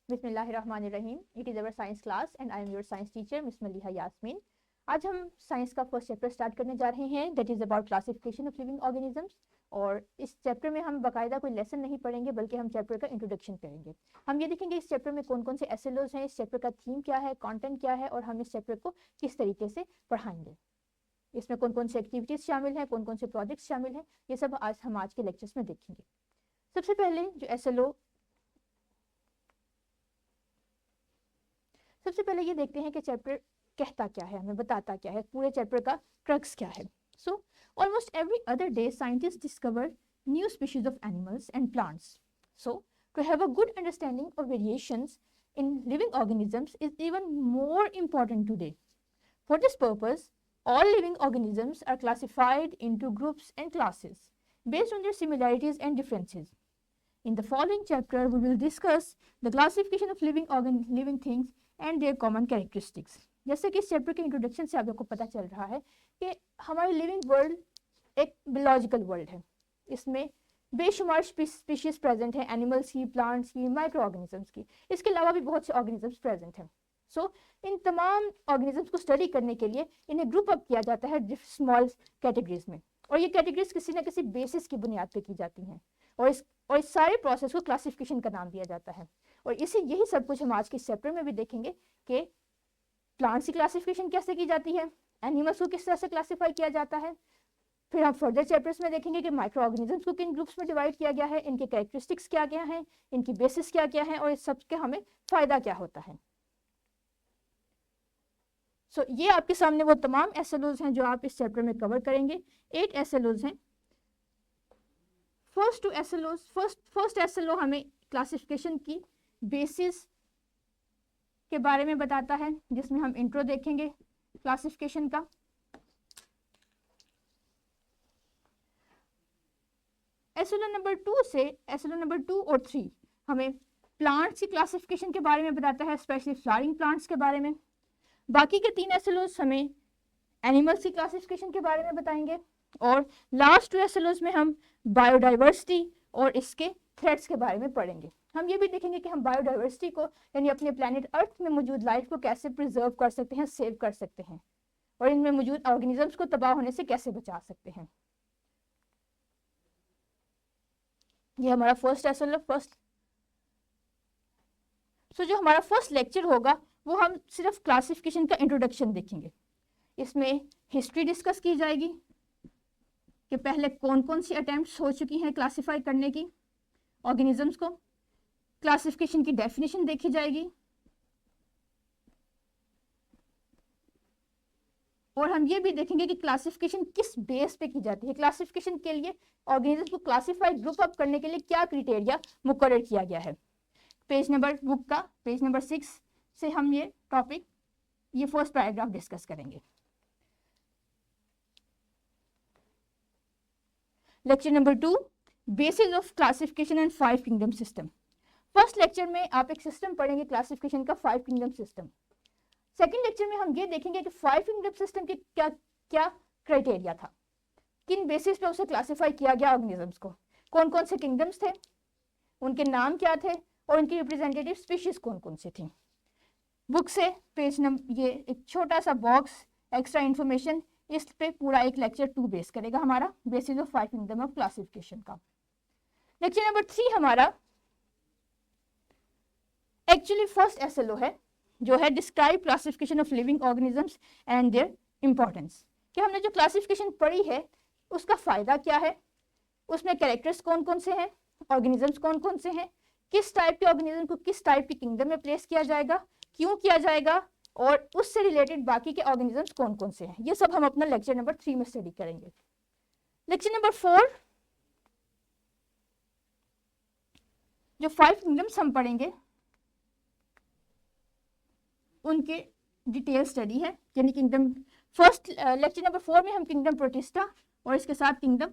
बिस्मिल्लाहिर्रहमानिर्रहीम. It is our science class and I am your science teacher Miss Maliha Yasmin. आज हम science का first chapter start करने जा रहे हैं, that is about classification of living organisms. और इस चैप्टर में हम बाकायदा कोई लेसन नहीं पढ़ेंगे, बल्कि हम चैप्टर का इंट्रोडक्शन करेंगे. हम ये देखेंगे इस चैप्टर में कौन कौन से एसएलओज हैं, इस चैप्टर का थीम क्या है, कंटेंट क्या है, और हम इस चैप्टर को किस तरीके से पढ़ाएंगे. इसमें कौन कौन से एक्टिविटीज़ शामिल हैं, कौन कौन से प्रोजेक्ट्स शामिल हैं, ये सब आज के लेक्चर्स में देखेंगे. सबसे पहले जो एसएलओ, सबसे पहले ये देखते हैं कि चैप्टर कहता क्या है, हमें बताता क्या है, पूरे चैप्टर का क्रक्स क्या है. So almost every other day scientist discover new species of animals and plants. So to have a good understanding of variations in living organisms is even more important today. For this purpose, all living organisms are classified into groups and classes based on their similarities and differences. In the following chapter, we will discuss the classification of living things and their common characteristics. जैसे कि इस chapter के introduction से आपको पता चल रहा है कि हमारी लिविंग वर्ल्ड एक बियोलॉजिकल वर्ल्ड है. इसमें बेशुमार स्पीशीज प्रेजेंट हैं, एनिमल्स की, प्लांट्स की, माइक्रो ऑर्गेनिजम्स की. इसके अलावा भी बहुत से ऑर्गेनिजम्स प्रेजेंट हैं. सो इन तमाम ऑर्गेनिजम्स को स्टडी करने के लिए इन्हें ग्रुप अप किया जाता है स्मॉल कैटेगरीज में, और ये कैटेगरीज किसी न किसी बेसिस की बुनियाद पे की जाती हैं, और इस सारे प्रोसेस को क्लासिफिकेशन का नाम दिया जाता है. और यही सब कुछ हम आज के चैप्टर में भी देखेंगे कि प्लांट्स की क्लासिफिकेशन कैसे की जाती है, एनिमल्स को किस तरह से क्लासीफाई किया जाता है. फिर हम फर्दर चैप्टर्स में देखेंगे कि माइक्रो ऑर्गेनिजम्स को किन ग्रुप्स में डिवाइड किया गया है, इनके कैरेक्टरिस्टिक्स क्या क्या हैं, इनकी बेसिस क्या क्या हैं, और इस सब के हमें फ़ायदा क्या होता है. सो ये आपके सामने वो तमाम एसएलओज हैं जो आप इस चैप्टर में कवर करेंगे. 8 एसएलओज हैं. फर्स्ट एसएलओ हमें क्लासिफिकेशन की बेसिस के बारे में बताता है, जिसमें हम इंट्रो देखेंगे क्लासिफिकेशन का. एसएलओ नंबर 2 से एसएलओ नंबर 2 और 3 हमें प्लांट्स की क्लासिफिकेशन के बारे में बताता है, स्पेशली फ्लावरिंग प्लांट्स के बारे में. बाकी के 3 एसएलओज हमें एनिमल्स की क्लासिफिकेशन के बारे में बताएंगे, और लास्ट 2 एसएलओज में हम बायोडाइवर्सिटी और इसके थ्रेट्स के बारे में पढ़ेंगे. हम ये भी देखेंगे कि हम बायोडाइवर्सिटी को, यानी अपने प्लैनेट अर्थ में मौजूद लाइफ को कैसे प्रिजर्व कर सकते हैं, सेव कर सकते हैं, और इनमें मौजूद ऑर्गेनिजम्स को तबाह होने से कैसे बचा सकते हैं. ये हमारा फर्स्ट एसएलओ. जो हमारा फर्स्ट लेक्चर होगा वो हम सिर्फ क्लासिफिकेशन का इंट्रोडक्शन देखेंगे. इसमें हिस्ट्री डिस्कस की जाएगी कि पहले कौन कौन सी अटेम्प्ट्स हो चुकी हैं क्लासिफाई करने की ऑर्गेनिजम्स को. क्लासिफिकेशन की डेफिनेशन देखी जाएगी, और हम ये भी देखेंगे कि क्लासिफिकेशन किस बेस पे की जाती है. क्लासिफिकेशन के लिए ऑर्गेनिजम्स को क्लासिफाई ग्रुप अप करने के लिए क्या क्राइटेरिया मुकर्रर किया गया है. बुक का पेज नंबर 6 से हम ये टॉपिक, ये फर्स्ट पैराग्राफ डिस्कस करेंगे. Lecture number 2, basis of classification and 5 kingdom system. First lecture में आप एक सिस्टम पढ़ेंगे क्लासिफिकेशन का, 5 किंगडम सिस्टम. सेकेंड लेक्चर में हम ये देखेंगे कि 5 किंगडम सिस्टम के क्या क्या क्राइटेरिया था, किन बेसिस पे उसे क्लासिफाई किया गया ऑर्गेनिजम्स को, कौन कौन से किंगडम्स थे, उनके नाम क्या थे, और उनकी रिप्रेजेंटेटिव स्पीशीज कौन कौन सी थी. बुक से पेज नंबर, ये एक छोटा सा बॉक्स एक्स्ट्रा इन्फॉर्मेशन, इस पे पूरा एक लेक्चर 2 बेस करेगा हमारा, basis of 5 kingdom of classification का. लेक्चर नंबर 3 हमारा एक्चुअली फर्स्ट एसएलओ है, जो है describe classification of living organisms and their importance. कि हमने जो क्लासिफिकेशन पढ़ी है उसका फ़ायदा क्या है, उसमें कैरेक्टर्स कौन कौन से हैं, ऑर्गेनिजम्स कौन कौन से हैं, किस टाइप के ऑर्गेनिज्म को किस टाइप के किंगडम में प्लेस किया जाएगा, क्यों किया जाएगा, और उससे रिलेटेड बाकी के ऑर्गेनिजम्स कौन कौन से हैं. ये सब हम अपना लेक्चर नंबर 3 में स्टडी करेंगे. लेक्चर नंबर 4 जो 5 किंगडम्स हम पढ़ेंगे उनके डिटेल स्टडी है, यानी किंगडम. फर्स्ट लेक्चर नंबर 4 में हम किंगडम प्रोटिस्टा और इसके साथ किंगडम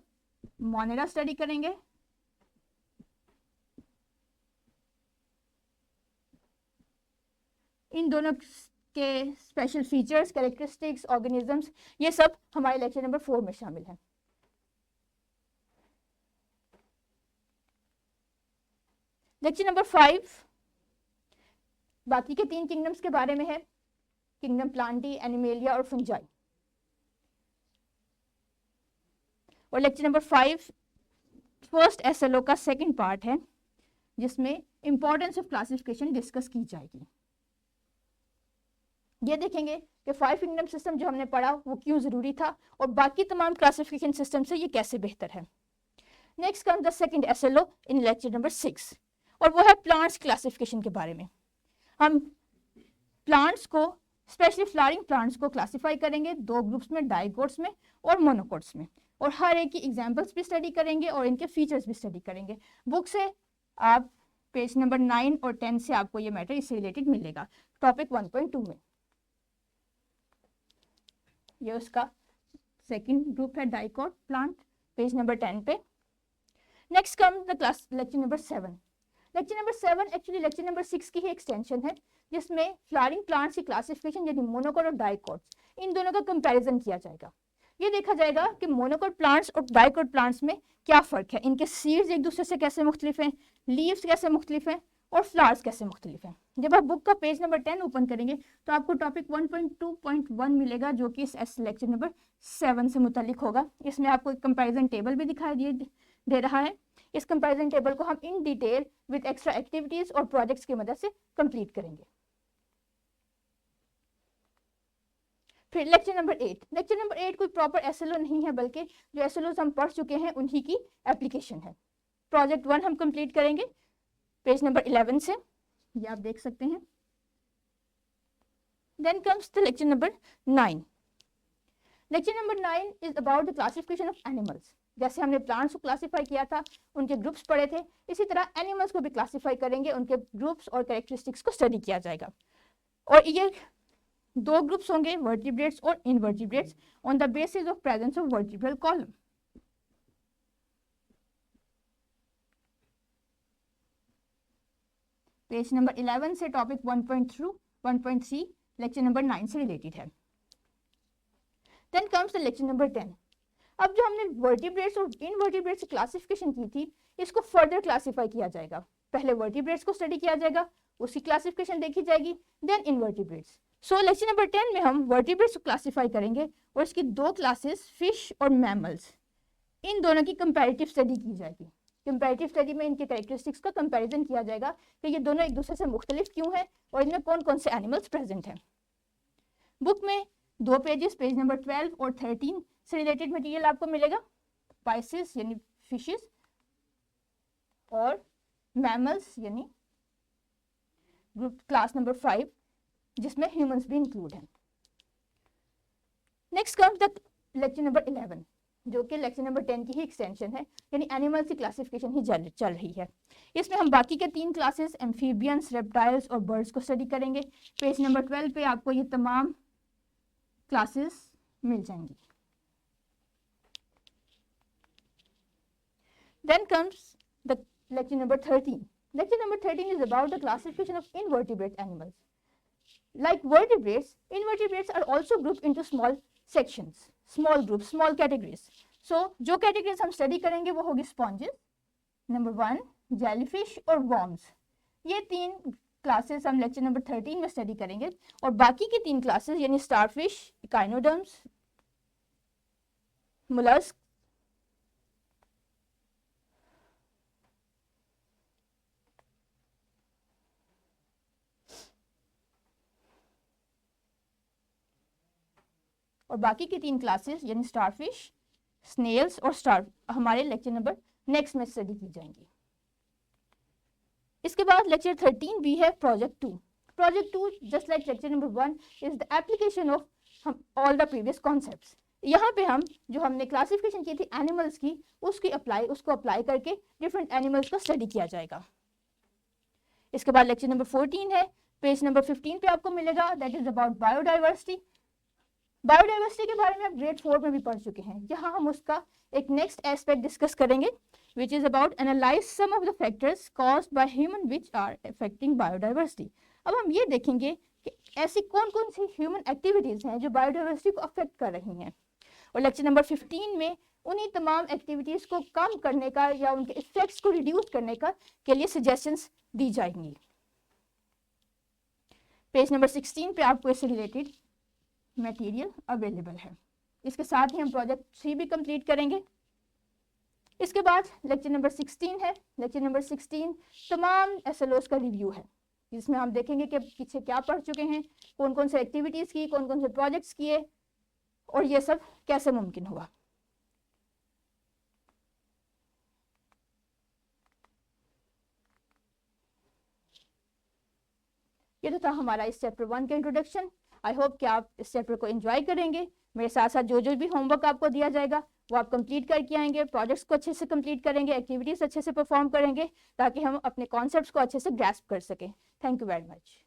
मोनेरा स्टडी करेंगे. इन दोनों के स्पेशल फीचर्स, कैरेक्टरिस्टिक्स, ऑर्गेनिजम्स, ये सब हमारे लेक्चर नंबर 4 में शामिल हैं. लेक्चर नंबर 5 बाकी के 3 किंगडम्स के बारे में है, किंगडम प्लांटी, एनिमेलिया और फंजाई। और लेक्चर नंबर 5 फर्स्ट एसएलओ का सेकंड पार्ट है, जिसमें इंपॉर्टेंस ऑफ क्लासिफिकेशन डिस्कस की जाएगी। ये देखेंगे कि 5 किंगडम सिस्टम जो हमने पढ़ा वो क्यों जरूरी था और बाकी तमाम क्लासिफिकेशन सिस्टम से ये कैसे बेहतर है। Next come the second SLO in lecture number 6 और वो है प्लांट्स क्लासिफिकेशन के बारे में। हम प्लांट्स को, स्पेशली फ्लावरिंग प्लांट्स को क्लासिफाई करेंगे 2 ग्रुप्स में, डाइकोट्स में और मोनोकोट्स में, और हर एक की एग्जांपल्स भी स्टडी करेंगे और इनके फीचर्स भी स्टडी करेंगे। बुक से आप पेज नंबर 9 और 10 से आपको ये मैटर इससे रिलेटेड मिलेगा टॉपिक 1.2 में। ये उसका सेकंड ग्रुप है, डाइकोट प्लांट, पेज नंबर 10 पे। Next come the class lecture number 7। Lecture number 7 actually lecture number 6 की ही एक्सटेंशन है, जिसमें फ्लावरिंग प्लांट्स की क्लासिफिकेशन यानी मोनोकोट और डाइकोट, इन दोनों का कंपैरिजन किया जाएगा। ये देखा जाएगा कि मोनोकोट प्लांट्स और डाइकोट प्लांट्स में क्या फ़र्क है, इनके सीड्स एक दूसरे से कैसे मुख्तलिफ हैं, लीव्स कैसे मुख्तलिफ हैं और फ्लावर्स कैसे मुख्तलिफ हैं। जब आप बुक का पेज नंबर 10 ओपन करेंगे तो आपको टॉपिक 1.2.1 मिलेगा, जो कि इस लेक्चर नंबर 7 से मुतालिक होगा। इसमें आपको एक कंपैरिजन टेबल भी दिखाई दे रहा है। इस कंपैरिजन टेबल को हम in detail with extra activities और प्रोजेक्ट्स की मदद से कंप्लीट करेंगे। फिर लेक्चर नंबर 8। लेक्चर नंबर 8 कोई प्रॉपर एसएलओ नहीं है, बल्कि जो एसएलओ हम पढ़ चुके हैं उन्हीं की एप्लीकेशन है। प्रोजेक्ट 1 हम कंप्लीट करेंगे पेज नंबर 11 से, ये आप देख सकते हैं। Then comes the lecture number 9। Lecture number 9 is about the classification of animals. जैसे हमने प्लांट्स को क्लासिफाई किया था, उनके ग्रुप्स पढ़े थे, इसी तरह एनिमल्स को भी क्लासिफाई करेंगे, उनके ग्रुप्स और कैरेक्टरिस्टिक्स को स्टडी किया जाएगा। और ये 2 ग्रुप्स होंगे, वर्टिब्रेट्स और invertebrates, on the basis of presence of vertebral column. Page number 11 से टॉपिक 1.3 लेक्चर नंबर 9 से रिलेटेड है। Then comes the lecture number 10। अब जो हमने वर्टिब्रेट्स और इनवर्टिब्रेट्स क्लासिफिकेशन की थी, इसको फर्दर क्लासिफाई किया जाएगा। पहले वर्टिब्रेट्स को स्टडी किया जाएगा, उसकी क्लासिफिकेशन देखी जाएगी, then invertebrates. So lecture number 10 में हम वर्टिब्रेट्स को क्लासिफाई करेंगे और इसकी 2 क्लासेस, फिश और मैमल्स, इन दोनों की कंपैरेटिव स्टडी की जाएगी। कंपैरेटिव स्टडी में इनके कैरेक्टरिस्टिक्स का कंपैरिजन किया जाएगा कि ये दोनों एक दूसरे से मुख्तलिफ क्यों हैं और इनमें कौन कौन से एनिमल्स प्रेजेंट हैं। बुक में 2 पेजेस, पेज नंबर 12 और 13 से रिलेटेड मटेरियल आपको मिलेगा। स्पाइसेस यानी फिशेस और मैमल्स यानी ग्रुप क्लास नंबर 5, जिसमें ह्यूमंस भी इंक्लूड हैं। Next comes the lecture number 11, जो कि लेक्चर नंबर 10 की ही एक्सटेंशन है, यानी एनिमल्स की क्लासिफिकेशन ही चल रही है। इसमें हम बाकी के 3 क्लासेस, एम्फीबियंस, रेप्टाइल्स और बर्ड्स को स्टडी करेंगे। पेज नंबर 12 पे आपको ये तमाम क्लासेस मिल जाएंगी। Then comes the lecture number 13. Lecture number 13 is about the classification of invertebrate animals. Like vertebrates, invertebrates are also grouped into small sections, small groups, small categories. So, जो categories हम study करेंगे वो होगी sponges, number 1, jellyfish और worms. ये 3 classes हम lecture number 13 में study करेंगे और बाकी की 3 क्लासेस यानी स्टारफिश, इकाइनोडर्म्स, मोलस्क और बाकी की 3 क्लासेस यानी स्टारफिश, स्नेल्स और स्टार हमारे लेक्चर नंबर नेक्स्ट में स्टडी की जाएंगी। इसके बाद लेक्चर 13 भी है project 2। Project 2 just like lecture number 1 is the application of all the previous concepts. यहाँ पे हम जो हमने क्लासिफिकेशन की थी एनिमल्स की, उसको अप्लाई करके डिफरेंट एनिमल्स को स्टडी किया जाएगा। इसके बाद लेक्चर नंबर 14 है, पेज नंबर 15 पे आपको मिलेगा, that is about biodiversity. Biodiversity के बारे में आप ग्रेड 4 में भी पढ़ चुके हैं। यहाँ हम उसका एक नेक्स्ट एस्पेक्ट डिस्कस करेंगे, which is about analyze some of the factors caused by human which are affecting biodiversity। अब हम ये देखेंगे कि ऐसी कौन कौन सी ह्यूमन एक्टिविटीज़ हैं जो बायोडाइवर्सिटी को अफेक्ट कर रही हैं, और लेक्चर नंबर 15 में उन्हीं तमाम एक्टिविटीज़ को कम करने का या उनके इफेक्ट्स को रिड्यूस करने का के लिए सजेशंस दी जाएंगी। पेज नंबर 16 पे आपको इससे रिलेटेड मटेरियल अवेलेबल है। इसके साथ ही हम प्रोजेक्ट 3 भी कंप्लीट करेंगे। इसके बाद लेक्चर नंबर 16 है। लेक्चर नंबर 16 तमाम SLOs का रिव्यू है, जिसमें हम देखेंगे कि पीछे क्या पढ़ चुके हैं, कौन कौन से एक्टिविटीज़ की, कौन कौन से प्रोजेक्ट्स किए और ये सब कैसे मुमकिन हुआ। ये तो था हमारा इस चैप्टर 1 का इंट्रोडक्शन। आई होप कि आप इस चैप्टर को एंजॉय करेंगे। मेरे साथ साथ जो भी होमवर्क आपको दिया जाएगा वो आप कंप्लीट करके आएंगे, प्रोजेक्ट्स को अच्छे से कंप्लीट करेंगे, एक्टिविटीज़ अच्छे से परफॉर्म करेंगे, ताकि हम अपने कॉन्सेप्ट्स को अच्छे से ग्रैस्प कर सकें। Thank you very much.